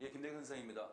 예, 김대근 선생입니다.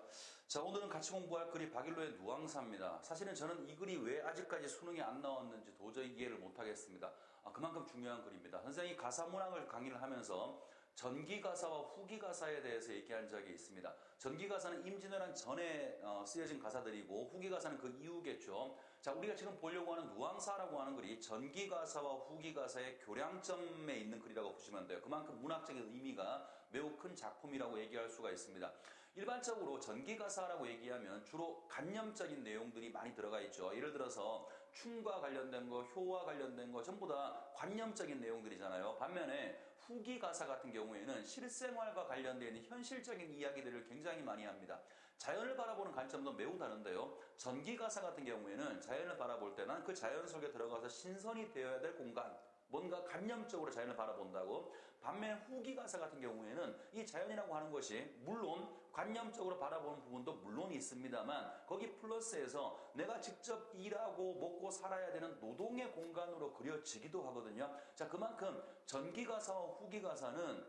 자, 오늘은 같이 공부할 글이 박일로의 누앙사입니다. 사실은 저는 이 글이 왜 아직까지 수능에 안 나왔는지 도저히 이해를 못하겠습니다. 그만큼 중요한 글입니다. 선생님이 가사문학을 강의를 하면서 전기가사와 후기가사에 대해서 얘기한 적이 있습니다. 전기가사는 임진왜란 전에 쓰여진 가사들이고 후기가사는 그 이후겠죠. 자, 우리가 지금 보려고 하는 누앙사라고 하는 글이 전기가사와 후기가사의 교량점에 있는 글이라고 보시면 돼요. 그만큼 문학적인 의미가 매우 큰 작품이라고 얘기할 수가 있습니다. 일반적으로 전기가사라고 얘기하면 주로 관념적인 내용들이 많이 들어가 있죠. 예를 들어서 춤과 관련된 거, 효와 관련된 거 전부 다 관념적인 내용들이잖아요. 반면에 후기가사 같은 경우에는 실생활과 관련되어 있는 현실적인 이야기들을 굉장히 많이 합니다. 자연을 바라보는 관점도 매우 다른데요. 전기가사 같은 경우에는 자연을 바라볼 때는 그 자연 속에 들어가서 신선이 되어야 될 공간, 뭔가 관념적으로 자연을 바라본다고. 반면 후기가사 같은 경우에는 이 자연이라고 하는 것이 물론 관념적으로 바라보는 부분도 물론 있습니다만 거기 플러스해서 내가 직접 일하고 먹고 살아야 되는 노동의 공간으로 그려지기도 하거든요. 자, 그만큼 전기가사와 후기가사는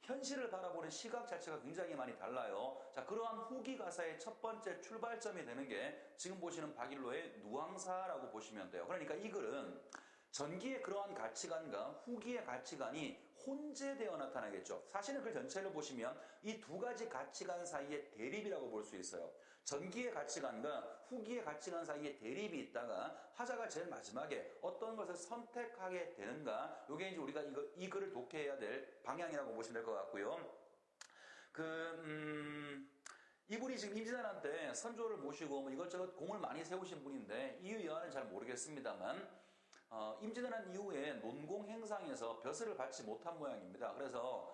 현실을 바라보는 시각 자체가 굉장히 많이 달라요. 자, 그러한 후기가사의 첫 번째 출발점이 되는 게 지금 보시는 박일로의 누앙사라고 보시면 돼요. 그러니까 이 글은 전기의 그러한 가치관과 후기의 가치관이 혼재되어 나타나겠죠. 사실은 그 전체를 보시면 이 두 가지 가치관 사이의 대립이라고 볼 수 있어요. 전기의 가치관과 후기의 가치관 사이에 대립이 있다가 화자가 제일 마지막에 어떤 것을 선택하게 되는가, 이게 이제 우리가 이 글을 독해해야 될 방향이라고 보시면 될 것 같고요. 이분이 지금 임진왜란 때 선조를 모시고 뭐 이것저것 공을 많이 세우신 분인데 이유 여하는 잘 모르겠습니다만 임진왜란 이후에 논공 행상에서 벼슬을 받지 못한 모양입니다. 그래서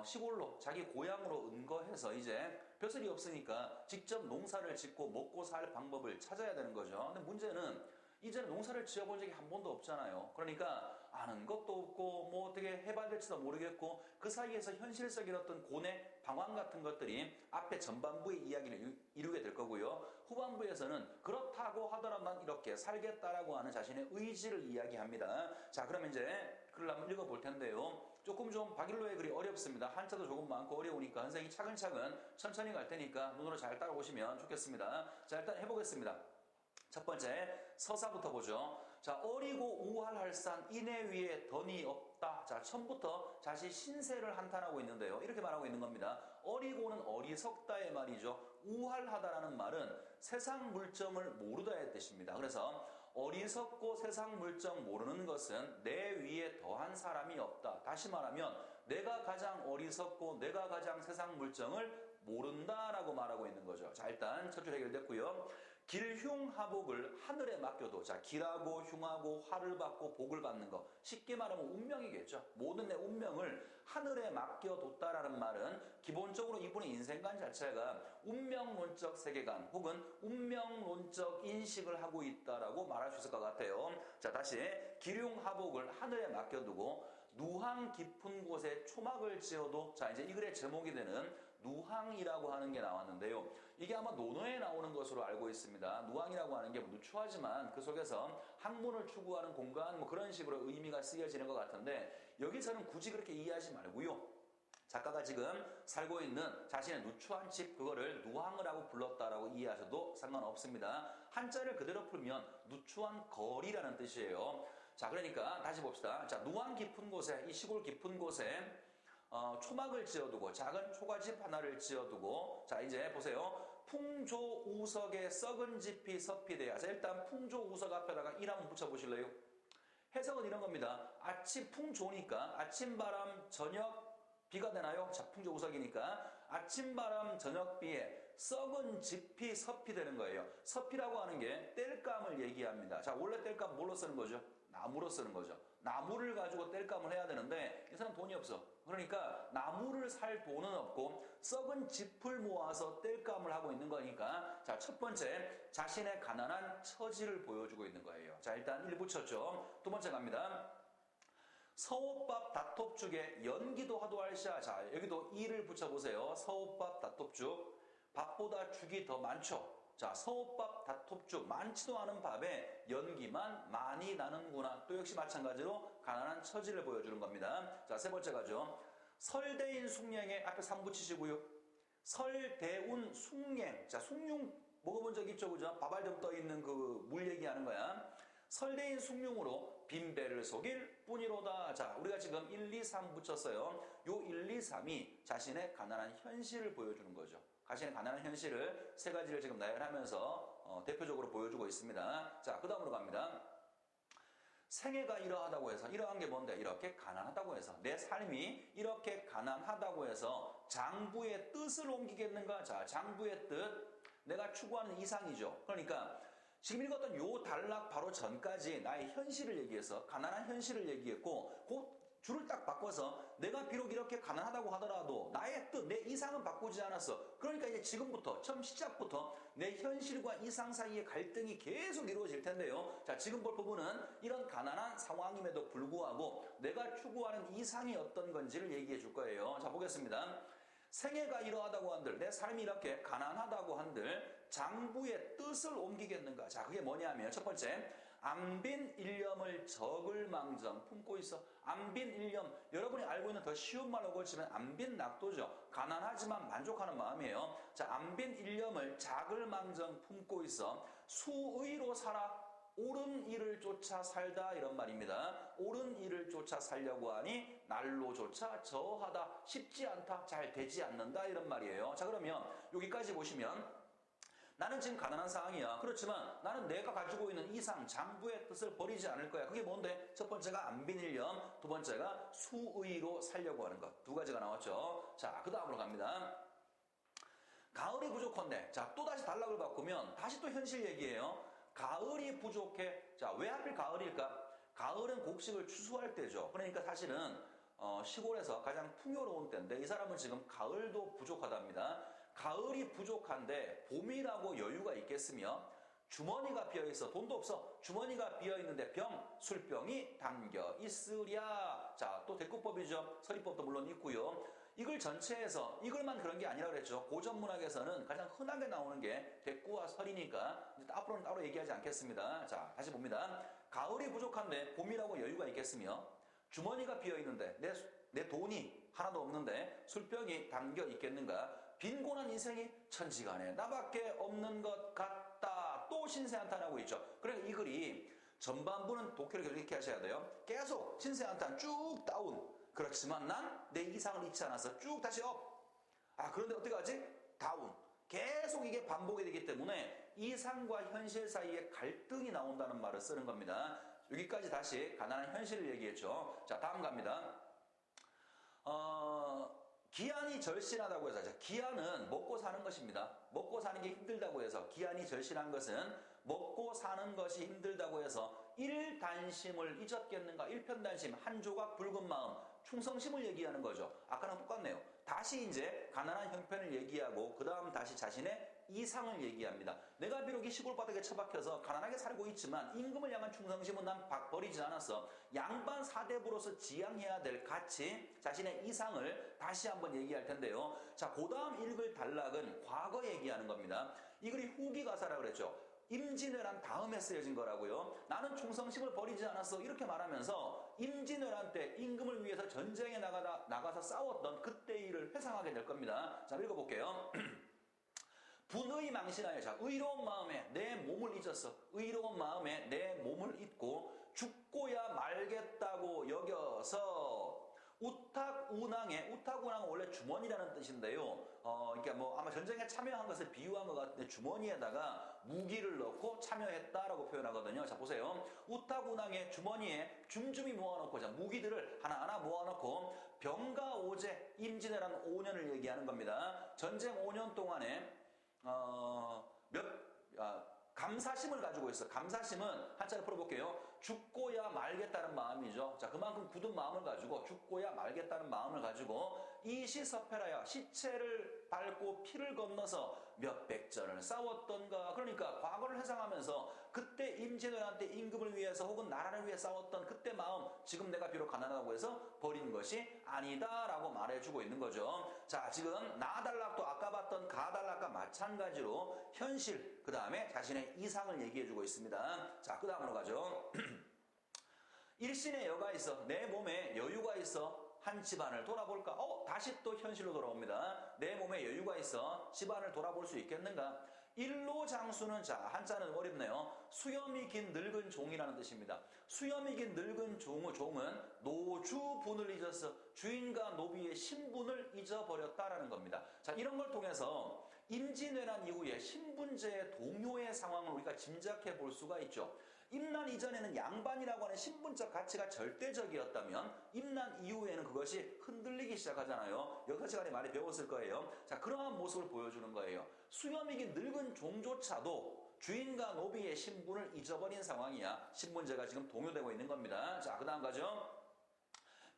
시골로 자기 고향으로 은거해서 이제 벼슬이 없으니까 직접 농사를 짓고 먹고 살 방법을 찾아야 되는 거죠. 근데 문제는 이제는 농사를 지어본 적이 한 번도 없잖아요. 그러니까 아는 것도 없고 뭐 어떻게 해봐야 될지도 모르겠고 그 사이에서 현실적인 어떤 고뇌, 방황 같은 것들이 앞에 전반부의 이야기를 이루게 될 거고요. 후반부에서는 그렇다고 하더라도 난 이렇게 살겠다라고 하는 자신의 의지를 이야기합니다. 자, 그럼 이제 글을 한번 읽어볼 텐데요. 조금 좀 박일로의 글이 어렵습니다. 한자도 조금 많고 어려우니까 선생님이 차근차근 천천히 갈 테니까 눈으로 잘 따라오시면 좋겠습니다. 자, 일단 해보겠습니다. 첫 번째 서사부터 보죠. 자, 어리고 우활할산 인해 위에 던이 없다. 자, 처음부터 자신 신세를 한탄하고 있는데요. 이렇게 말하고 있는 겁니다. 어리고는 어리석다의 말이죠. 우활하다라는 말은 세상 물정을 모르다의 뜻입니다. 그래서 어리석고 세상 물정 모르는 것은 내 위에 더한 사람이 없다. 다시 말하면 내가 가장 어리석고 내가 가장 세상 물정을 모른다라고 말하고 있는 거죠. 자, 일단 첫 줄 해결됐고요. 길흉하복을 하늘에 맡겨도, 자, 길하고 흉하고 화를 받고 복을 받는 거, 쉽게 말하면 운명이겠죠. 모든 내 운명을 하늘에 맡겨뒀다라는 말은 기본적으로 이분의 인생관 자체가 운명론적 세계관 혹은 운명론적 인식을 하고 있다라고 말할 수 있을 것 같아요. 자, 다시 길흉하복을 하늘에 맡겨두고 누항 깊은 곳에 초막을 지어도, 자, 이제 이 글의 제목이 되는 누항이라고 하는 게 나왔는데요. 이게 아마 논어에 나오는 것으로 알고 있습니다. 누항이라고 하는 게 누추하지만 그 속에서 학문을 추구하는 공간 뭐 그런 식으로 의미가 쓰여지는 것 같은데 여기서는 굳이 그렇게 이해하지 말고요. 작가가 지금 살고 있는 자신의 누추한 집 그거를 누항을 하고 불렀다라고 이해하셔도 상관없습니다. 한자를 그대로 풀면 누추한 거리라는 뜻이에요. 자, 그러니까 다시 봅시다. 자, 누항 깊은 곳에, 이 시골 깊은 곳에 초막을 지어두고 작은 초가집 하나를 지어두고, 자, 이제 보세요. 풍조우석에 썩은 짚이 섭히되야. 자, 일단 풍조우석 앞에다가 일 한번 붙여보실래요? 해석은 이런 겁니다. 아침 풍조니까 아침바람 저녁 비가 되나요? 자, 풍조우석이니까 아침바람 저녁비에 썩은 짚이 섭히되는 거예요. 섭이라고 하는 게 땔감을 얘기합니다. 자, 원래 땔감 뭘로 쓰는 거죠? 나무로 쓰는 거죠. 나무를 가지고 땔감을 해야 되는데 이 사람 돈이 없어. 그러니까 나무를 살 돈은 없고 썩은 짚을 모아서 땔감을 하고 있는 거니까, 자, 첫 번째 자신의 가난한 처지를 보여주고 있는 거예요. 자, 일단 1 붙였죠. 두 번째 갑니다. 서옷밥 닷톱죽에 연기도 하도할샤. 자, 여기도 이를 붙여보세요. 서옷밥 닷톱죽, 밥보다 죽이 더 많죠. 자, 서옷밥 닷톱죽, 많지도 않은 밥에 연기만 많이 나는구나. 또 역시 마찬가지로 가난한 처지를 보여주는 겁니다. 자, 세 번째 가죠. 설대인 숙령에 앞에 상 붙이시고요. 설대운 숭넹. 자, 숭늉 먹어본 적 있죠? 그죠? 밥알점 떠 있는 그 물 얘기하는 거야. 설대인 숭늉으로 빈배를 속일 뿐이로다. 자, 우리가 지금 1, 2, 3 붙였어요. 요 1, 2, 3이 자신의 가난한 현실을 보여주는 거죠. 자신의 가난한 현실을 세 가지를 지금 나열하면서 대표적으로 보여주고 있습니다. 자, 그 다음으로 갑니다. 생애가 이러하다고 해서, 이러한 게 뭔데? 이렇게 가난하다고 해서, 내 삶이 이렇게 가난하다고 해서 장부의 뜻을 옮기겠는가? 자, 장부의 뜻, 내가 추구하는 이상이죠. 그러니까 지금 읽었던 요 단락 바로 전까지 나의 현실을 얘기해서, 가난한 현실을 얘기했고, 그 줄을 딱 바꿔서 내가 비록 이렇게 가난하다고 하더라도 나의 뜻, 내 이상은 바꾸지 않았어. 그러니까 이제 지금부터, 처음 시작부터 내 현실과 이상 사이의 갈등이 계속 이루어질 텐데요. 자, 지금 볼 부분은 이런 가난한 상황임에도 불구하고 내가 추구하는 이상이 어떤 건지를 얘기해 줄 거예요. 자, 보겠습니다. 생애가 이러하다고 한들, 내 삶이 이렇게 가난하다고 한들 장부의 뜻을 옮기겠는가? 자, 그게 뭐냐면 첫 번째, 안빈 일념을 적을망정 품고 있어. 안빈 일념, 여러분이 알고 있는 더 쉬운 말로 고치면 안빈 낙도죠. 가난하지만 만족하는 마음이에요. 자, 안빈 일념을 작을망정 품고 있어. 수의로 살아. 옳은 일을 쫓아 살다, 이런 말입니다. 옳은 일을 쫓아 살려고 하니 날로조차 저하다, 쉽지 않다, 잘 되지 않는다, 이런 말이에요. 자, 그러면 여기까지 보시면 나는 지금 가난한 상황이야. 그렇지만 나는 내가 가지고 있는 이상, 장부의 뜻을 버리지 않을 거야. 그게 뭔데? 첫 번째가 안빈일념, 두 번째가 수의로 살려고 하는 것. 두 가지가 나왔죠. 자, 그 다음으로 갑니다. 가을이 부족한데, 자, 또다시 단락을 바꾸면 다시 또 현실 얘기예요. 가을이 부족해. 자, 왜 하필 가을일까? 가을은 곡식을 추수할 때죠. 그러니까 사실은 시골에서 가장 풍요로운 때인데 이 사람은 지금 가을도 부족하답니다. 가을이 부족한데 봄이라고 여유가 있겠으며 주머니가 비어있어. 돈도 없어. 주머니가 비어있는데 술병이 담겨 있으랴. 자, 또 대꾸법이죠. 서리법도 물론 있고요. 이글 전체에서, 이글만 그런 게 아니라 그랬죠. 고전 문학에서는 가장 흔하게 나오는 게 대꾸와 설이니까 앞으로는 따로 얘기하지 않겠습니다. 자, 다시 봅니다. 가을이 부족한데 봄이라고 여유가 있겠으며 주머니가 비어있는데 내 돈이 하나도 없는데 술병이 담겨 있겠는가? 빈곤한 인생이 천지간에 나밖에 없는 것 같다. 또 신세한탄하고 있죠. 그러니까 이 글이 전반부는 독해를 이렇게 하셔야 돼요. 계속 신세한탄 쭉 다운. 그렇지만 난 내 이상을 잊지 않아서 쭉 다시 업. 아, 그런데 어떻게 하지? 다운. 계속 이게 반복이 되기 때문에 이상과 현실 사이에 갈등이 나온다는 말을 쓰는 겁니다. 여기까지 다시 가난한 현실을 얘기했죠. 자, 다음 갑니다. 기한이 절실하다고 해서, 기한은 먹고 사는 것입니다. 먹고 사는 게 힘들다고 해서, 기한이 절실한 것은 먹고 사는 것이 힘들다고 해서 일단심을 잊었겠는가? 일편단심, 한 조각 붉은 마음, 충성심을 얘기하는 거죠. 아까랑 똑같네요. 다시 이제 가난한 형편을 얘기하고 그 다음 다시 자신의 이상을 얘기합니다. 내가 비록 이 시골 바닥에 처박혀서 가난하게 살고 있지만 임금을 향한 충성심은 난 버리지 않았어. 양반 사대부로서 지향해야 될 가치, 자신의 이상을 다시 한번 얘기할 텐데요. 자, 그 다음 읽을 단락은 과거 얘기하는 겁니다. 이 글이 후기 가사라 그랬죠. 임진왜란 다음에 쓰여진 거라고요. 나는 충성심을 버리지 않았어. 이렇게 말하면서 임진왜란 때 임금을 위해서 전쟁에 나가서 싸웠던 그때의 일을 회상하게 될 겁니다. 자, 읽어볼게요. 분의 망신하여. 자, 의로운 마음에 내 몸을 잊었어. 의로운 마음에 내 몸을 잊고 죽고야 말겠다고 여겨서 우탁운항에, 우탁운항은 원래 주머니라는 뜻인데요. 그러니까 뭐 아마 전쟁에 참여한 것을 비유한 것 같은데 주머니에다가 무기를 넣고 참여했다라고 표현하거든요. 자, 보세요. 우탁운항에 주머니에 줌줌이 모아놓고, 자, 무기들을 하나하나 모아놓고 병가오제, 임진왜란 5년을 얘기하는 겁니다. 전쟁 5년 동안에 감사심을 가지고 있어. 감사심은 한자로 풀어볼게요. 죽고야 말겠다는 마음이죠. 자, 그만큼 굳은 마음을 가지고 죽고야 말겠다는 마음을 가지고 이시서패라야, 시체를 밟고 피를 건너서 몇백 전을 싸웠던가. 그러니까 과거를 회상하면서 그때 임진왜란 때 임금을 위해서 혹은 나라를 위해 싸웠던 그때 마음, 지금 내가 비록 가난하다고 해서 버린 것이 아니다라고 말해주고 있는 거죠. 자, 지금 나달락도 아까 봤던 가달락과 마찬가지로 현실, 그 다음에 자신의 이상을 얘기해주고 있습니다. 자, 그 다음으로 가죠. 일신의 여가 있어. 내 몸에 여유가 있어. 한 집안을 돌아볼까? 다시 또 현실로 돌아옵니다. 내 몸에 여유가 있어 집안을 돌아볼 수 있겠는가? 일로장수는 자, 한자는 어렵네요. 수염이 긴 늙은 종이라는 뜻입니다. 수염이 긴 늙은 종은 노주분을 잊어서 주인과 노비의 신분을 잊어버렸다라는 겁니다. 자, 이런 걸 통해서 임진왜란 이후에 신분제의 동요의 상황을 우리가 짐작해 볼 수가 있죠. 임난 이전에는 양반이라고 하는 신분적 가치가 절대적이었다면 임난 이후에는 그것이 흔들리기 시작하잖아요. 역사 시간에 많이 배웠을 거예요. 자, 그러한 모습을 보여주는 거예요. 수염이 긴 늙은 종조차도 주인과 노비의 신분을 잊어버린 상황이야. 신분제가 지금 동요되고 있는 겁니다. 자, 그 다음 가죠.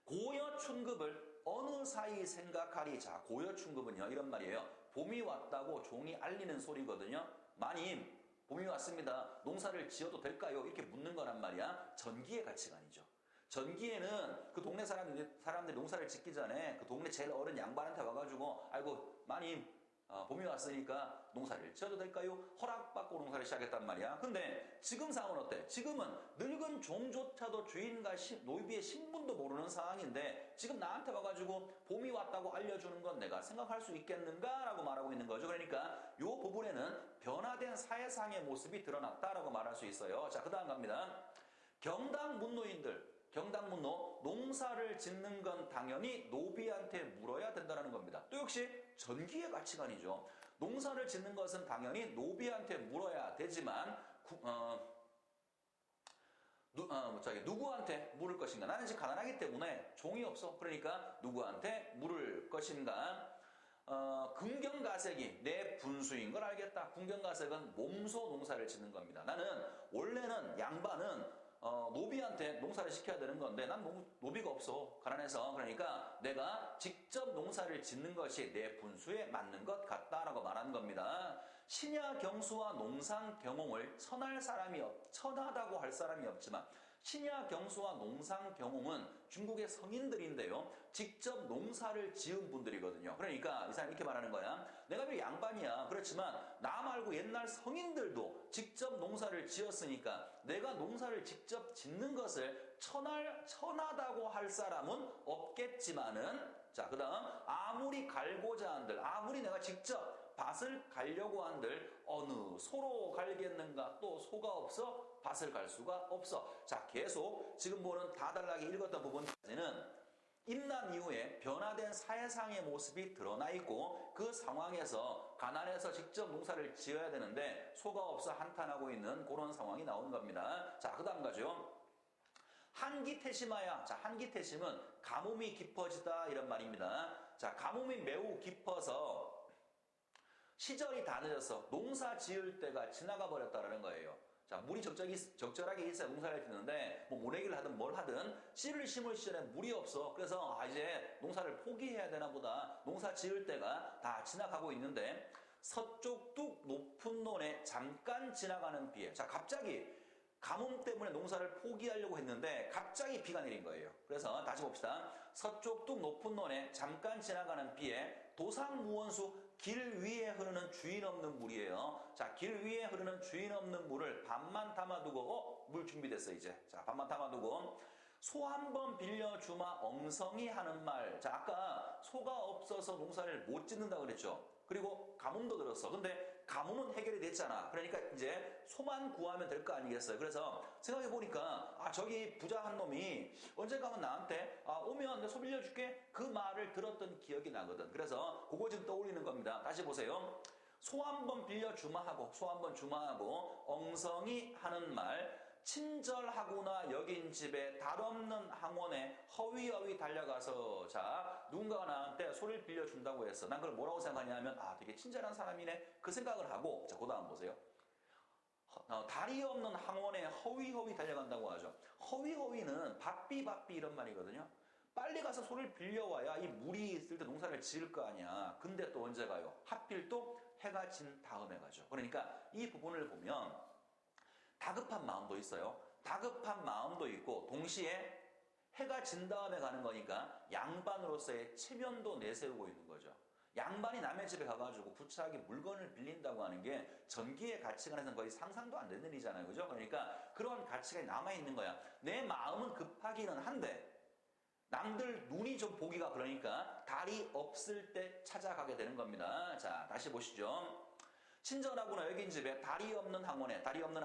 고여춘급을 어느 사이 생각하리. 자, 고여춘급은요, 이런 말이에요. 봄이 왔다고 종이 알리는 소리거든요. 마님, 봄이 왔습니다. 농사를 지어도 될까요? 이렇게 묻는 거란 말이야. 전기의 가치관이죠. 전기에는 그 동네 사람들이 농사를 짓기 전에 그 동네 제일 어른 양반한테 와가지고, 아이고, 마님, 봄이 왔으니까 농사를 지어도 될까요? 허락받고 농사를 시작했단 말이야. 근데 지금 상황은 어때? 지금은 늙은 종조차도 주인과 노비의 신분도 모르는 상황인데 지금 나한테 와가지고 봄이 왔다고 알려주는 건 내가 생각할 수 있겠는가? 라고 말하고 있는 거죠. 그러니까 이 부분에는 변화된 사회상의 모습이 드러났다라고 말할 수 있어요. 자, 그 다음 갑니다. 경당문노인들. 경당문노, 농사를 짓는 건 당연히 노비한테 물어야 된다는 겁니다. 또 역시 전기의 가치관이죠. 농사를 짓는 것은 당연히 노비한테 물어야 되지만 누구한테 물을 것인가? 나는 지금 가난하기 때문에 종이 없어. 그러니까 누구한테 물을 것인가? 긍경가색이 내 분수인 걸 알겠다. 긍경가색은 몸소 농사를 짓는 겁니다. 나는 원래는 양반은 노비한테 농사를 시켜야 되는 건데 난 노비가 없어. 가난해서. 그러니까 내가 직접 농사를 짓는 것이 내 분수에 맞는 것 같다라고 말하는 겁니다. 신야 경수와 농상 경홍을 천하다고 할 사람이 없지만 신야 경수와 농상 경홍은 중국의 성인들인데요. 직접 농사를 지은 분들이거든요. 그러니까 이 사람이 이렇게 말하는 거야. 내가 왜 양반이야. 그렇지만 나 말고 옛날 성인들도 직접 농사를 지었으니까 내가 농사를 직접 짓는 것을 천하다고 할 사람은 없겠지만은, 자, 그 다음 아무리 갈고자 한들, 아무리 내가 직접 밭을 갈려고 한들 어느 소로 갈겠는가? 또 소가 없어 밭을 갈 수가 없어. 자, 계속 지금 보는 다달라게 읽었던 부분까지는 임난 이후에 변화된 사회상의 모습이 드러나 있고 그 상황에서 가난해서 직접 농사를 지어야 되는데 소가 없어 한탄하고 있는 그런 상황이 나오는 겁니다. 자, 그 다음 가죠. 한기태심하야. 자, 한기태심은 가뭄이 깊어지다 이런 말입니다. 자, 가뭄이 매우 깊어서 시절이 다 늦어서 농사 지을 때가 지나가 버렸다라는 거예요. 자, 물이 적절하게 있어야 농사를 짓는데 뭐 모내기를 하든 뭘 하든 씨를 심을 시절에 물이 없어. 그래서 이제 농사를 포기해야 되나 보다. 농사 지을 때가 다 지나가고 있는데 서쪽 뚝 높은 논에 잠깐 지나가는 비에, 자, 갑자기 가뭄 때문에 농사를 포기하려고 했는데 갑자기 비가 내린 거예요. 그래서 다시 봅시다. 서쪽 뚝 높은 논에 잠깐 지나가는 비에 도상무원수, 길 위에 흐르는 주인 없는 물이에요. 자, 길 위에 흐르는 주인 없는 물을 반만 담아두고, 물 준비됐어 이제. 자, 반만 담아두고 소 한 번 빌려주마 엉성이 하는 말. 자, 아까 소가 없어서 농사를 못 짓는다 그랬죠. 그리고 가뭄도 들었어. 근데 가뭄은 해결이 됐잖아. 그러니까 이제 소만 구하면 될 거 아니겠어요. 그래서 생각해보니까 저기 부자 한 놈이 언제 가면 나한테 오면 내 소 빌려줄게, 그 말을 들었던 기억이 나거든. 그래서 그거 지금 떠올리는 겁니다. 다시 보세요. 소 한 번 빌려주마 하고 소 한 번 주마 하고 엉성이 하는 말, 친절하구나 여긴 집에 달 없는 항원에 허위허위 달려가서, 자, 누군가가 나한테 소리를 빌려준다고 했어. 난 그걸 뭐라고 생각하냐면 되게 친절한 사람이네 그 생각을 하고, 자, 그 다음 보세요. 달이 없는 항원에 허위허위 달려간다고 하죠. 허위허위는 바삐 이런 말이거든요. 빨리 가서 소리를 빌려와야 이 물이 있을 때 농사를 지을 거 아니야. 근데 또 언제 가요? 하필 또 해가 진 다음에 가죠. 그러니까 이 부분을 보면 다급한 마음도 있어요. 다급한 마음도 있고 동시에 해가 진 다음에 가는 거니까 양반으로서의 체면도 내세우고 있는 거죠. 양반이 남의 집에 가가지고 구차하게 물건을 빌린다고 하는 게 전기의 가치관에서는 거의 상상도 안 되는 일이잖아요. 그죠? 그러니까 그런 가치가 남아있는 거야. 내 마음은 급하기는 한데 남들 눈이 좀 보기가 그러니까 달이 없을 때 찾아가게 되는 겁니다. 자, 다시 보시죠. 친절하구나 여긴 집에 달이 없는 항원에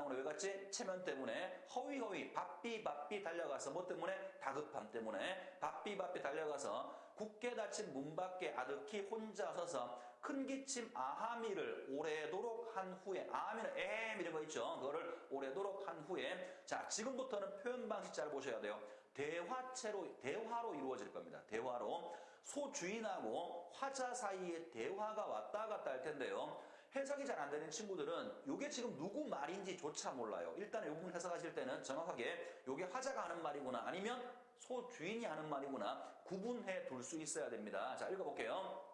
왜 갔지? 체면 때문에 허위허위 바삐 달려가서 뭐 때문에? 다급함 때문에 바삐 달려가서 굳게 닫힌 문 밖에 아득히 혼자 서서 큰 기침 아하미를 오래도록 한 후에 아하미는 이런 거 있죠. 그거를 오래도록 한 후에 자 지금부터는 표현 방식 잘 보셔야 돼요. 대화로 이루어질 겁니다. 대화로 소주인하고 화자 사이에 대화가 왔다 갔다 할 텐데요. 해석이 잘 안 되는 친구들은 이게 지금 누구 말인지조차 몰라요. 일단 이 부분 해석하실 때는 정확하게 이게 화자가 하는 말이구나 아니면 소주인이 하는 말이구나 구분해 둘 수 있어야 됩니다. 자 읽어볼게요.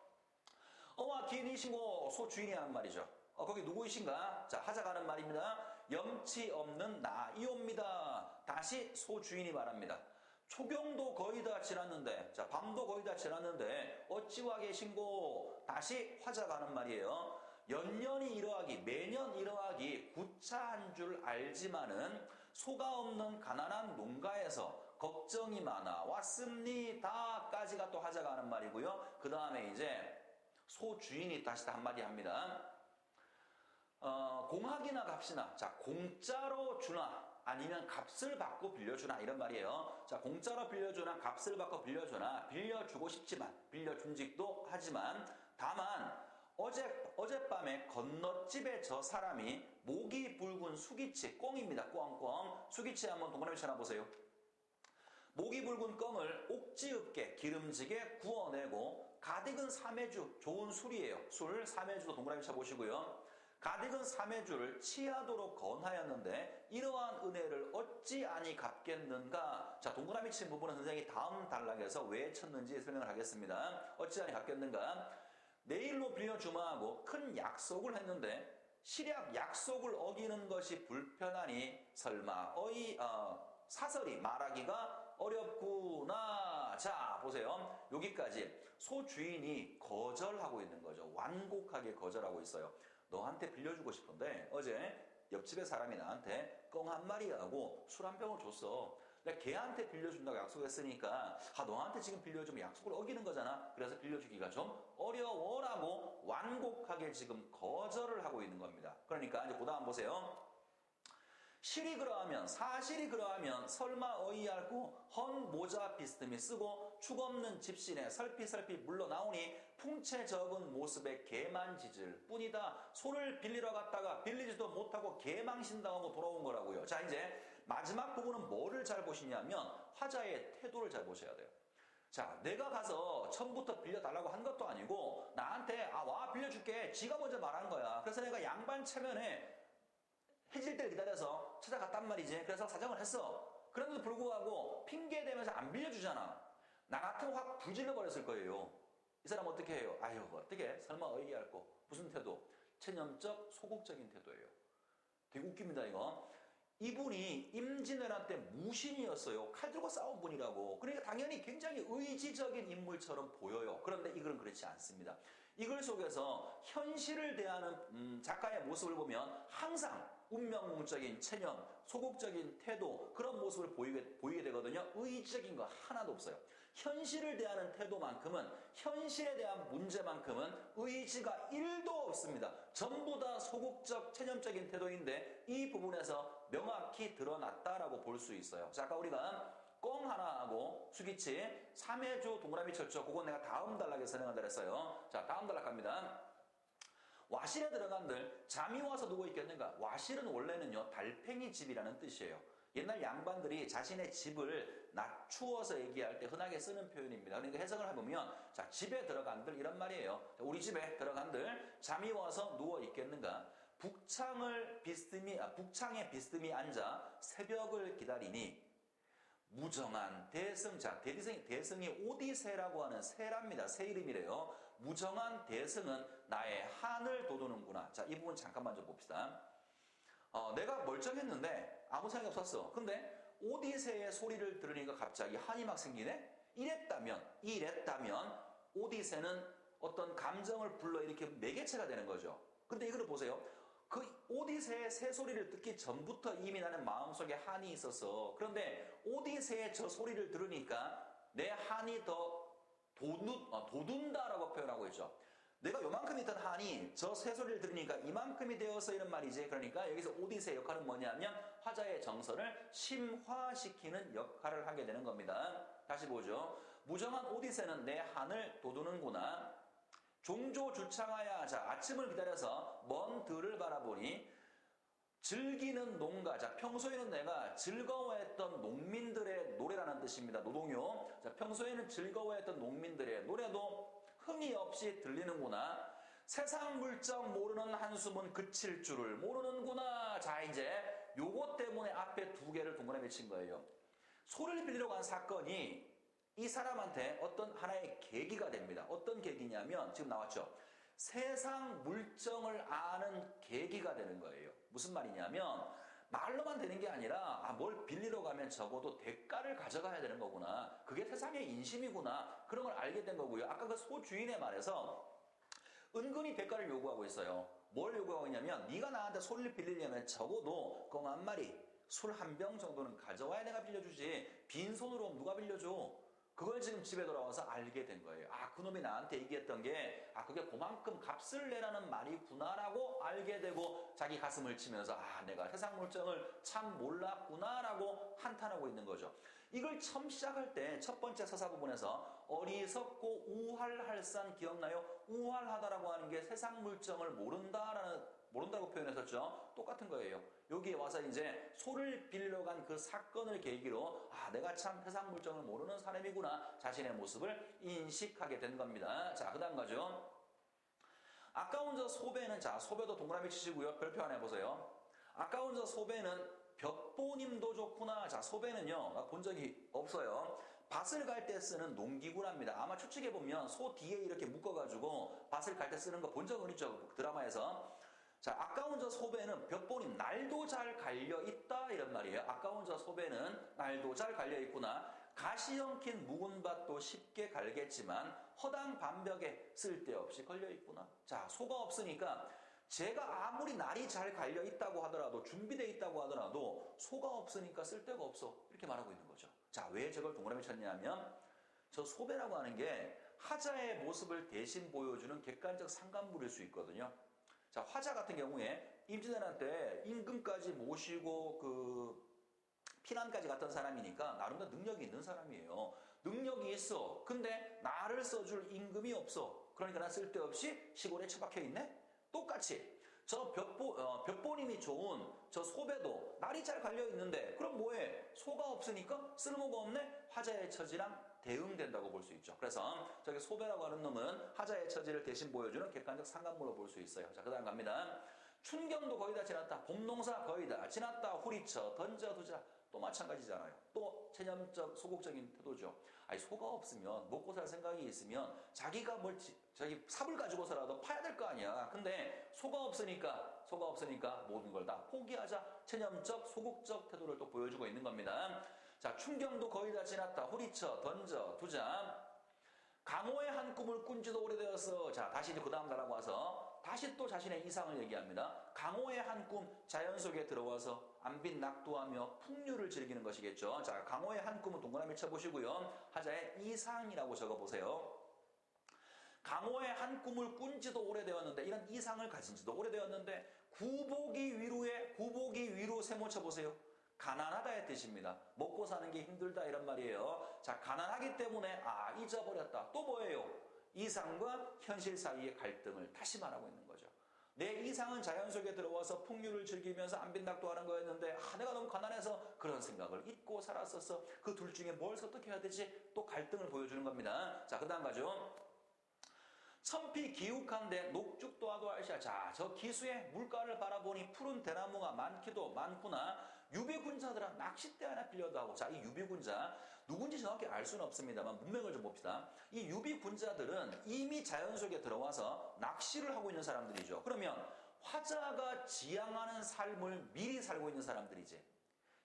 어와 기인이시고 소주인이 하는 말이죠. 거기 누구이신가? 자 화자가 하는 말입니다. 염치 없는 나이옵니다. 다시 소주인이 말합니다. 초경도 거의 다 지났는데 자 밤도 거의 다 지났는데 어찌 와 계신고? 다시 화자가 하는 말이에요. 연년이 이러하기 매년 이러하기 구차한 줄 알지만은 소가 없는 가난한 농가에서 걱정이 많아 왔습니다까지가 또 화자가 하는 말이고요. 그 다음에 이제 소 주인이 다시 한마디 합니다. 공학이나 값이나 자 공짜로 주나 아니면 값을 받고 빌려주나 이런 말이에요. 자 공짜로 빌려주나 값을 받고 빌려주나 빌려주고 싶지만 빌려준직도 하지만 다만 어젯밤에 건너집에 저 사람이 목이 붉은 수기치 꽁입니다. 꽁 수기치 한번 동그라미 쳐놔보세요. 목이 붉은 껌을 옥지읍게 기름지게 구워내고 가득은 삼해주 좋은 술이에요. 술 삼해주도 동그라미 쳐보시고요. 가득은 삼해주를 취하도록 건하였는데 이러한 은혜를 어찌 아니 갚겠는가. 자 동그라미 친 부분은 선생님이 다음 단락에서 왜 쳤는지 설명을 하겠습니다. 어찌 아니 갚겠는가. 내일로 빌려주마하고 큰 약속을 했는데 실약 약속을 어기는 것이 불편하니 설마 사설이 말하기가 어렵구나. 자 보세요. 여기까지 소주인이 거절하고 있는 거죠. 완곡하게 거절하고 있어요. 너한테 빌려주고 싶은데 어제 옆집에 사람이 나한테 껌 한 마리 하고 술 한 병을 줬어. 내가 걔한테 빌려준다고 약속했으니까 너한테 지금 빌려주면 약속을 어기는 거잖아. 그래서 빌려주기가 좀 어려워라고 완곡하게 지금 거절을 하고 있는 겁니다. 그러니까 이제 그 다음 보세요. 사실이 그러하면 설마 어이할고 헌 모자 비스듬히 쓰고 축 없는 집신에 설피 물러나오니 풍채 적은 모습에 개만짖을 뿐이다. 소를 빌리러 갔다가 빌리지도 못하고 개망신당하고 돌아온 거라고요. 자 이제 마지막 부분은 뭐를 잘 보시냐면 화자의 태도를 잘 보셔야 돼요. 자 내가 가서 처음부터 빌려달라고 한 것도 아니고 나한테 와 빌려줄게 지가 먼저 말한 거야. 그래서 내가 양반 체면에 해질 때를 기다려서 찾아갔단 말이지. 그래서 사정을 했어. 그런데도 불구하고 핑계대면서 안 빌려주잖아. 나 같으면 확 불질러 버렸을 거예요. 이 사람 어떻게 해요? 어떻게 설마 어이할고 무슨 태도? 체념적 소극적인 태도예요. 되게 웃깁니다 이거. 이분이 임진왜란 때 무신이었어요. 칼 들고 싸운 분이라고. 그러니까 당연히 굉장히 의지적인 인물처럼 보여요. 그런데 이 글은 그렇지 않습니다. 이 글 속에서 현실을 대하는 작가의 모습을 보면 항상 운명론적인 체념, 소극적인 태도 그런 모습을 보이게 되거든요. 의지적인 거 하나도 없어요. 현실을 대하는 태도만큼은 현실에 대한 문제만큼은 의지가 1도 없습니다. 전부 다 소극적, 체념적인 태도인데 이 부분에서 명확히 드러났다라고 볼 수 있어요. 자, 아까 우리가 꽁 하나하고 수기치 3회주 동그라미 쳤죠. 그건 내가 다음 단락에 설명한다 그랬어요. 자, 다음 단락 갑니다. 와실에 들어간들 잠이 와서 누워 있겠는가? 와실은 원래는요 달팽이 집이라는 뜻이에요. 옛날 양반들이 자신의 집을 낮추어서 얘기할 때 흔하게 쓰는 표현입니다. 그러니까 해석을 해보면 자 집에 들어간들 이런 말이에요. 우리 집에 들어간들 잠이 와서 누워 있겠는가? 북창에 비스듬히 앉아 새벽을 기다리니 무정한 대승, 자 대승이 오디세라고 하는 새랍니다. 새 이름이래요. 무정한 대승은 나의 한을 돋우는구나. 자, 이 부분 잠깐만 좀 봅시다. 내가 멀쩡했는데 아무 생각이 없었어. 근데 오디세의 소리를 들으니까 갑자기 한이 막 생기네? 이랬다면 오디세는 어떤 감정을 불러일으켜 매개체가 되는 거죠. 근데 이거를 보세요. 그 오디세의 새소리를 듣기 전부터 이미 나는 마음속에 한이 있었어. 그런데 오디세의 저 소리를 들으니까 내 한이 더 돋운다라고 표현하고 있죠. 내가 요만큼 있던 한이 저 새소리를 들으니까 이만큼이 되어서 이런 말이지. 그러니까 여기서 오디세의 역할은 뭐냐면 화자의 정서를 심화시키는 역할을 하게 되는 겁니다. 다시 보죠. 무정한 오디세는 내 한을 돋우는구나. 종조 주창하야. 자, 아침을 기다려서 먼 들을 바라보니 즐기는 농가. 자, 평소에는 내가 즐거워했던 농민들의 노래라는 뜻입니다. 노동요. 자, 평소에는 즐거워했던 농민들의 노래도 흥이 없이 들리는구나. 세상 물정 모르는 한숨은 그칠 줄을 모르는구나. 자, 이제 요것 때문에 앞에 두 개를 동그라미 친 거예요. 소를 빌리러 간 사건이 이 사람한테 어떤 하나의 계기가 됩니다. 어떤 계기냐면 지금 나왔죠. 세상 물정을 아는 계기가 되는 거예요. 무슨 말이냐면 말로만 되는 게 아니라 뭘 빌리러 가면 적어도 대가를 가져가야 되는 거구나. 그게 세상의 인심이구나. 그런 걸 알게 된 거고요. 아까 그 소 주인의 말에서 은근히 대가를 요구하고 있어요. 뭘 요구하고 있냐면 네가 나한테 소를 빌리려면 적어도 꽁 한 마리, 술 한 병 정도는 가져와야 내가 빌려주지. 빈손으로 누가 빌려줘. 그걸 지금 집에 돌아와서 알게 된 거예요. 그놈이 나한테 얘기했던 게 그게 그만큼 값을 내라는 말이구나라고 알게 되고 자기 가슴을 치면서 내가 세상 물정을 참 몰랐구나라고 한탄하고 있는 거죠. 이걸 처음 시작할 때 첫 번째 서사 부분에서 어리석고 우할할산 기억나요? 우할하다라고 하는 게 세상 물정을 모른다고 표현했었죠. 똑같은 거예요. 여기에 와서 이제 소를 빌리러 간 그 사건을 계기로 내가 참 세상 물정을 모르는 사람이구나 자신의 모습을 인식하게 된 겁니다. 자, 그 다음 가죠. 아까운 저 소배는, 자, 소배도 동그라미 치시고요. 별표 하나 해보세요. 아까운 저 소배는 벽보님도 좋구나. 자, 소배는요 본 적이 없어요. 밭을 갈 때 쓰는 농기구랍니다. 아마 추측해보면 소 뒤에 이렇게 묶어가지고 밭을 갈 때 쓰는 거 본 적은 있죠. 드라마에서. 자, 아까운 저 소배는 벽보니 날도 잘 갈려있다 이런 말이에요. 아까운 저 소배는 날도 잘 갈려있구나. 가시 엉킨 묵은 밭도 쉽게 갈겠지만 허당 반벽에 쓸데없이 걸려있구나. 자, 소가 없으니까 제가 아무리 날이 잘 갈려있다고 하더라도 준비되어 있다고 하더라도 소가 없으니까 쓸데가 없어. 이렇게 말하고 있는 거죠. 자, 왜 저걸 동그라미 쳤냐면 저 소배라고 하는 게 하자의 모습을 대신 보여주는 객관적 상간물일 수 있거든요. 자, 화자 같은 경우에 임진왜란때 임금까지 모시고 피난까지 갔던 사람이니까 나름대로 능력이 있는 사람이에요. 능력이 있어. 근데 나를 써줄 임금이 없어. 그러니까 난 쓸데없이 시골에 처박혀 있네? 똑같이 저 벽보님이 좋은 저 소배도 날이 잘 갈려있는데 그럼 뭐해? 소가 없으니까 쓸모가 없네? 화자의 처지랑 대응된다고 볼 수 있죠. 그래서 저기 소배라고 하는 놈은 하자의 처지를 대신 보여주는 객관적 상관물로 볼 수 있어요. 자, 그 다음 갑니다. 춘경도 거의 다 지났다. 봄농사 거의 다 지났다. 후리쳐 던져두자. 또 마찬가지잖아요. 또 체념적 소극적인 태도죠. 소가 없으면 먹고 살 생각이 있으면 자기가 자기 삽을 가지고서라도 파야 될 거 아니야. 근데 소가 없으니까 모든 걸 다 포기하자. 체념적 소극적 태도를 또 보여주고 있는 겁니다. 자, 춘경도 거의 다 지났다. 후리쳐 던져두자. 강호의 한 꿈을 꾼 지도 오래되어서, 자, 다시 그 다음 나라고 와서 다시 또 자신의 이상을 얘기합니다. 강호의 한 꿈, 자연 속에 들어와서 안빈 낙도하며 풍류를 즐기는 것이겠죠. 자, 강호의 한 꿈은 동그라미 쳐보시고요. 하자의 이상이라고 적어보세요. 강호의 한 꿈을 꾼 지도 오래되었는데, 이런 이상을 가진 지도 오래되었는데, 구보기 위로 세모 쳐보세요. 가난하다의 뜻입니다. 먹고 사는 게 힘들다 이런 말이에요. 자, 가난하기 때문에 잊어버렸다. 또 뭐예요? 이상과 현실 사이의 갈등을 다시 말하고 있는 거죠. 내 이상은 자연 속에 들어와서 풍류를 즐기면서 안빈낙도하는 거였는데 내가 너무 가난해서 그런 생각을 잊고 살았었어. 그 둘 중에 뭘 선택해야 되지? 또 갈등을 보여주는 겁니다. 자, 그 다음 가죠. 천피 기욱한데 녹죽도 하도 알샤. 자, 저 기수의 물가를 바라보니 푸른 대나무가 많기도 많구나. 유비군자들아 낚싯대 하나 빌려도 하고. 자, 이 유비군자 누군지 정확히 알 수는 없습니다만 문맥을 좀 봅시다. 이 유비군자들은 이미 자연 속에 들어와서 낚시를 하고 있는 사람들이죠. 그러면 화자가 지향하는 삶을 미리 살고 있는 사람들이지.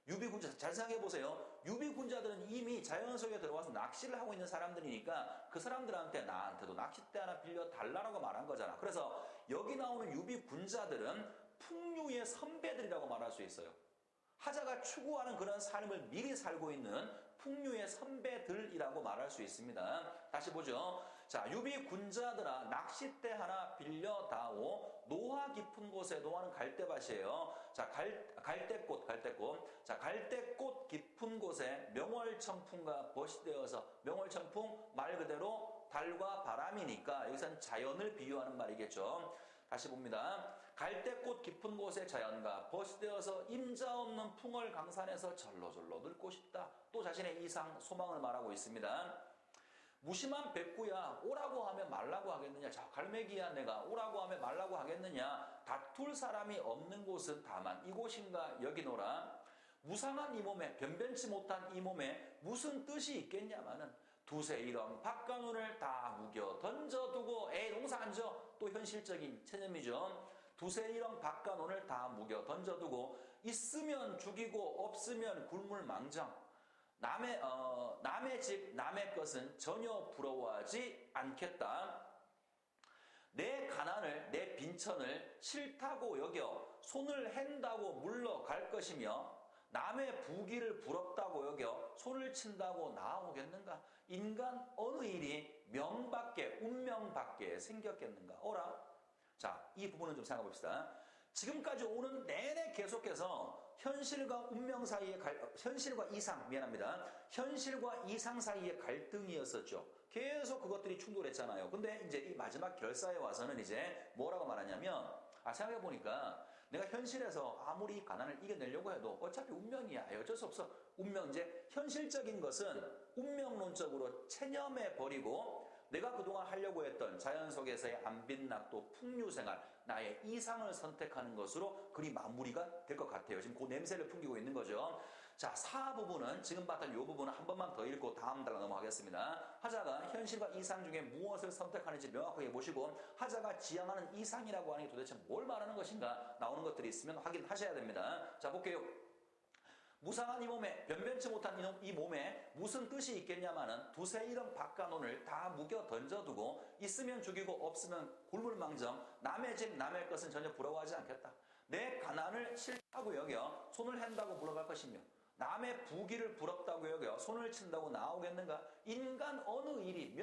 유비군자, 잘 생각해보세요. 유비군자들은 이미 자연 속에 들어와서 낚시를 하고 있는 사람들이니까 그 사람들한테 나한테도 낚싯대 하나 빌려달라고 말한 거잖아. 그래서 여기 나오는 유비군자들은 풍류의 선배들이라고 말할 수 있어요. 하자가 추구하는 그런 삶을 미리 살고 있는 풍류의 선배들이라고 말할 수 있습니다. 다시 보죠. 자, 유비 군자들아 낚싯대 하나 빌려다오. 노화 깊은 곳에, 노화는 갈대밭이에요. 자, 갈대꽃. 자, 갈대꽃 깊은 곳에 명월청풍과 벗이 되어서, 명월청풍 말 그대로 달과 바람이니까 여기서는 자연을 비유하는 말이겠죠. 다시 봅니다. 갈대꽃 깊은 곳에 자연과 벗이 되어서 임자 없는 풍월 강산에서 절로절로 늙고 싶다. 또 자신의 이상 소망을 말하고 있습니다. 무심한 백구야, 오라고 하면 말라고 하겠느냐. 자, 갈매기야, 내가 오라고 하면 말라고 하겠느냐. 다툴 사람이 없는 곳은 다만 이곳인가 여기노라. 무상한 이 몸에, 변변치 못한 이 몸에 무슨 뜻이 있겠냐마는 두세 일원 박간운을 다 무겨 던져두고, 에이 농사 안 져. 또 현실적인 체념이죠. 두세 일원 박간운을 다 무겨 던져두고 있으면 죽이고 없으면 굶을 망정. 남의 집, 남의 것은 전혀 부러워하지 않겠다. 내 가난을, 내 빈천을 싫다고 여겨 손을 핸다고 물러갈 것이며, 남의 부귀를 부럽다고 여겨 손을 친다고 나아오겠는가? 인간 어느 일이 명밖에, 운명밖에 생겼겠는가? 오라. 자, 이 부분은 좀 생각해 봅시다. 지금까지 오는 내내 계속해서 현실과 운명 사이의 현실과 이상 사이의 갈등이었었죠. 계속 그것들이 충돌했잖아요. 근데 이제 이 마지막 결사에 와서는 이제 뭐라고 말하냐면, 생각해 보니까 내가 현실에서 아무리 가난을 이겨내려고 해도 어차피 운명이야. 어쩔 수 없어. 운명, 이제 현실적인 것은 운명론적으로 체념해 버리고, 내가 그동안 하려고 했던 자연 속에서의 안빈낙도 풍류생활, 나의 이상을 선택하는 것으로 그리 마무리가 될 것 같아요. 지금 그 냄새를 풍기고 있는 거죠. 자, 4 부분은, 지금 봤던 이 부분은 한 번만 더 읽고 다음 달로 넘어가겠습니다. 하자가 현실과 이상 중에 무엇을 선택하는지 명확하게 보시고, 하자가 지향하는 이상이라고 하는 게 도대체 뭘 말하는 것인가 나오는 것들이 있으면 확인하셔야 됩니다. 자, 볼게요. 무상한 이 몸에, 변변치 못한 이 몸에 무슨 뜻이 있겠냐마는 두세 일원 박간운을 다 무겨 던져두고 있으면 죽이고 없으면 굶을 망정. 남의 집, 남의 것은 전혀 부러워하지 않겠다. 내 가난을 싫다고 여겨 손을 핸다고 물러갈 것이며, 남의 부귀를 부럽다고 여겨 손을 친다고 나오겠는가? 인간 어느 일이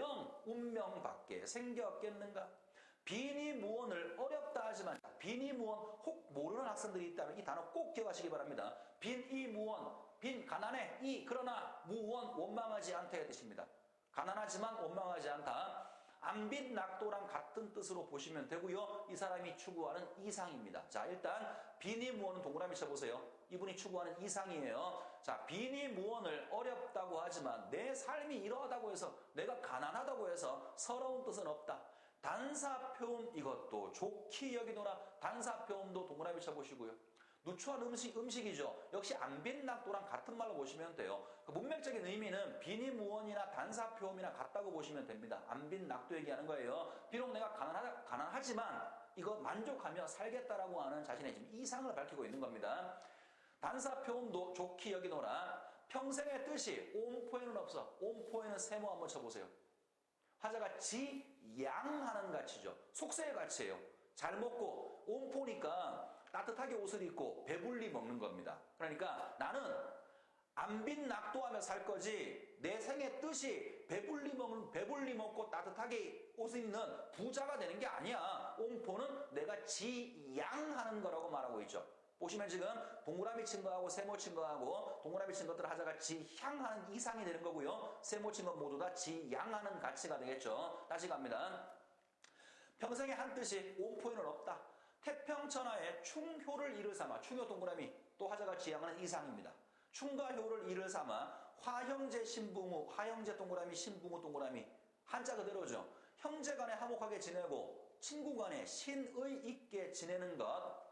운명밖에 생겼겠는가? 빈이무언을 어렵다 하지만, 빈이무언, 혹 모르는 학생들이 있다면 이 단어 꼭 기억하시기 바랍니다. 빈이무언, 빈 가난해, 그러나 무원 원망하지 않다의 뜻입니다. 가난하지만 원망하지 않다. 안빈낙도랑 같은 뜻으로 보시면 되고요. 이 사람이 추구하는 이상입니다. 자, 일단 빈이무언은 동그라미 쳐보세요. 이분이 추구하는 이상이에요. 자, 빈이무언을 어렵다고 하지만 내 삶이 이러하다고 해서, 내가 가난하다고 해서 서러운 뜻은 없다. 단사표음, 이것도 좋기 여기노라. 단사표음도 동그라미 쳐보시고요. 누추한 음식이죠. 역시 안빈낙도랑 같은 말로 보시면 돼요. 그 문맥적인 의미는 빈이무언이나 단사표음이나 같다고 보시면 됩니다. 안빈낙도 얘기하는 거예요. 비록 내가 가난하지만 이거 만족하며 살겠다라고 하는 자신의 지금 이상을 밝히고 있는 겁니다. 단사표음도 좋기 여기노라. 평생의 뜻이 옴포에는 없어. 옴포에는 세모 한번 쳐보세요. 하자가 지양하는 가치죠. 속세의 가치예요. 잘 먹고, 옴포니까 따뜻하게 옷을 입고 배불리 먹는 겁니다. 그러니까 나는 안빈낙도하며 살 거지, 내 생의 뜻이 배불리 먹고 따뜻하게 옷을 입는 부자가 되는 게 아니야. 옴포는 내가 지양하는 거라고 말하고 있죠. 보시면 지금 동그라미 친 거하고 세모 친 거하고, 동그라미 친 것들은 하자가 지향하는 이상이 되는 거고요. 세모 친 것 모두 다 지양하는 가치가 되겠죠. 다시 갑니다. 평생의 한 뜻이 옴포에는 없다. 태평천하에 충효를 이를 삼아, 충효 동그라미, 또 하자가 지향하는 이상입니다. 충과 효를 이를 삼아 화형제 신붕우, 화형제 동그라미, 신붕우 동그라미, 한자 그대로죠. 형제 간에 화목하게 지내고 친구 간에 신의 있게 지내는 것,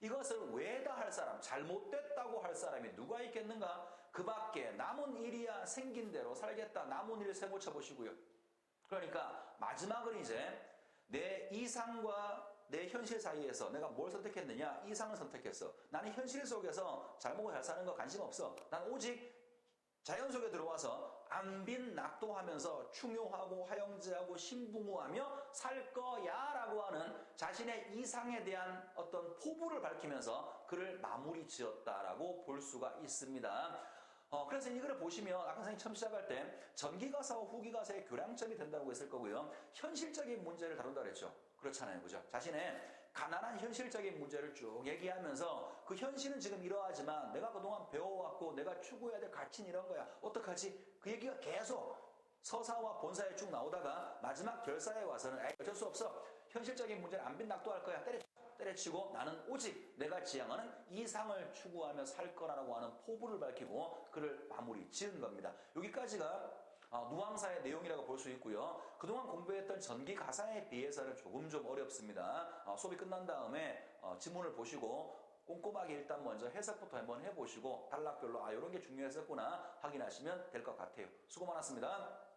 이것을 왜다 할 사람, 잘못됐다고 할 사람이 누가 있겠는가? 그 밖에 남은 일이야 생긴 대로 살겠다. 남은 일 세모 쳐보시고요. 그러니까 마지막은 이제 내 이상과 내 현실 사이에서 내가 뭘 선택했느냐? 이상을 선택했어. 나는 현실 속에서 잘 먹고 잘 사는 거 관심 없어. 난 오직 자연 속에 들어와서 안빈낙도하면서 충효하고 화영제하고 신붕우하며 살 거야 라고 하는 자신의 이상에 대한 어떤 포부를 밝히면서 글을 마무리 지었다라고 볼 수가 있습니다. 그래서 이거를 보시면 아까 선생님 처음 시작할 때 전기가사와 후기가사의 교량점이 된다고 했을 거고요. 현실적인 문제를 다룬다 그랬죠. 그렇잖아요. 그죠? 자신의 가난한 현실적인 문제를 쭉 얘기하면서 그 현실은 지금 이러하지만 내가 그동안 배워왔고 내가 추구해야 될 가치는 이런 거야. 어떡하지? 그 얘기가 계속 서사와 본사에 쭉 나오다가 마지막 결사에 와서는 어쩔 수 없어. 현실적인 문제는 안 빈낙도할 거야. 때려치고 나는 오직 내가 지향하는 이상을 추구하며 살 거라고 하는 포부를 밝히고 그를 마무리 지은 겁니다. 여기까지가 누앙사의 내용이라고 볼 수 있고요. 그동안 공부했던 전기 가사에 비해서는 조금 좀 어렵습니다. 수업이 끝난 다음에 지문을 보시고 꼼꼼하게 일단 먼저 해석부터 한번 해보시고 단락별로 이런 게 중요했었구나 확인하시면 될 것 같아요. 수고 많았습니다.